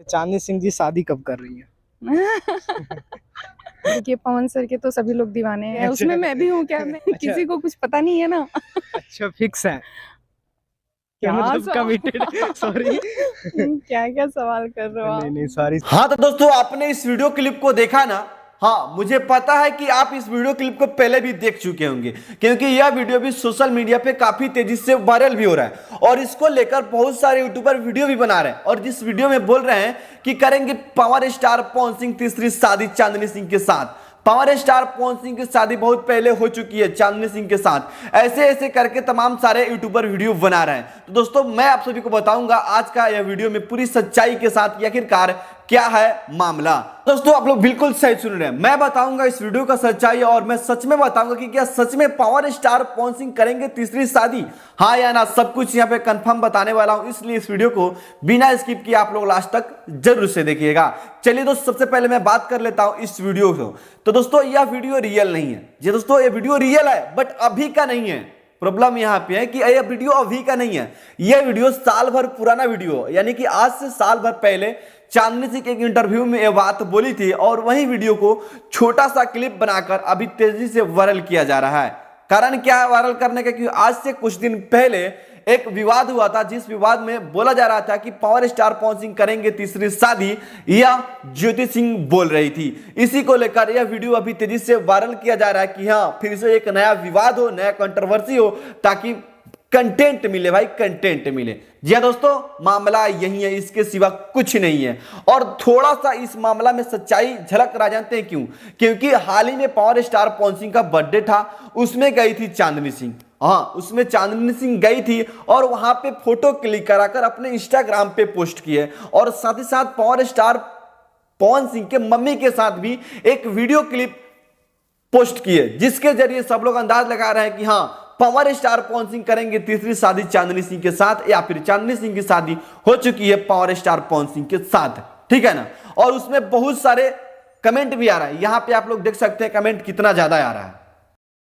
चांदनी सिंह जी शादी कब कर रही है? देखिए पवन सर के तो सभी लोग दीवाने हैं, उसमें मैं भी हूँ क्या? मैं किसी को कुछ पता नहीं है ना। अच्छा फिक्स है क्या? क्या मतलब कमिटेड? सॉरी क्या क्या सवाल कर रहे हो आप? नहीं सॉरी। हाँ तो दोस्तों आपने इस वीडियो क्लिप को देखा ना। हाँ मुझे पता है कि आप इस वीडियो क्लिप को पहले भी देख चुके होंगे क्योंकि यह वीडियो भी सोशल मीडिया पे काफी तेजी से वायरल भी हो रहा है और इसको लेकर बहुत सारे यूट्यूबर वीडियो भी बना रहे हैं और जिस वीडियो में बोल रहे हैं कि करेंगे पावर स्टार पवन सिंह तीसरी शादी चांदनी सिंह के साथ। पावर स्टार पवन सिंह की शादी बहुत पहले हो चुकी है चांदनी सिंह के साथ। ऐसे ऐसे करके तमाम सारे यूट्यूबर वीडियो बना रहे हैं। तो दोस्तों मैं आप सभी को बताऊंगा आज का यह वीडियो में पूरी सच्चाई के साथ कि आखिरकार क्या है मामला। दोस्तों आप लोग बिल्कुल सही सुन रहे हैं, मैं बताऊंगा इस वीडियो का सच्चाई और मैं सच में बताऊंगा कि क्या सच में पावर स्टार पवन सिंह करेंगे तीसरी शादी, हाँ या ना। सब कुछ यहाँ पे कंफर्म बताने वाला हूं, इसलिए इस वीडियो को बिना स्किप किए आप लोग लास्ट तक जरूर से देखिएगा। चलिए दोस्तों सबसे पहले मैं बात कर लेता हूं इस वीडियो को। तो दोस्तों यह वीडियो रियल नहीं है जी दोस्तों, ये वीडियो रियल है बट अभी का नहीं है। प्रॉब्लम यहां पे है कि यह वीडियो अभी का नहीं है, यह वीडियो साल भर पुराना वीडियो, यानी कि आज से साल भर पहले चांदनी सिंह के एक इंटरव्यू में यह बात बोली थी और वही वीडियो को छोटा सा क्लिप बनाकर अभी तेजी से वायरल किया जा रहा है। कारण क्या है वायरल करने का? क्योंकि आज से कुछ दिन पहले एक विवाद हुआ था जिस विवाद में बोला जा रहा था कि पावर स्टार पवन सिंह करेंगे तीसरी शादी, या ज्योति सिंह बोल रही थी। इसी को लेकर यह वीडियो अभी तेजी से वायरल किया जा रहा है कि हाँ फिर से एक नया विवाद हो, नया कंट्रोवर्सी हो, ताकि कंटेंट मिले भाई, कंटेंट मिले। जी दोस्तों मामला यही है, इसके सिवा कुछ नहीं है। और थोड़ा सा इस मामला में सच्चाई झलक रहा, जानते हैं क्यों? क्योंकि हाल ही में पावर स्टार पवन सिंह का बर्थडे था, उसमें गई थी चांदनी सिंह। हाँ उसमें चांदनी सिंह गई थी और वहां पे फोटो क्लिक कराकर अपने इंस्टाग्राम पे पोस्ट किए और साथ ही साथ पावर स्टार पवन सिंह के मम्मी के साथ भी एक वीडियो क्लिप पोस्ट किए, जिसके जरिए सब लोग अंदाज लगा रहे हैं कि हाँ पावर स्टार पवन सिंह करेंगे तीसरी शादी चांदनी सिंह के साथ, या फिर चांदनी सिंह की शादी हो चुकी है पावर स्टार पवन सिंह के साथ, ठीक है ना। और उसमें बहुत सारे कमेंट भी आ रहा है, यहां पे आप लोग देख सकते हैं कमेंट कितना ज्यादा आ रहा है।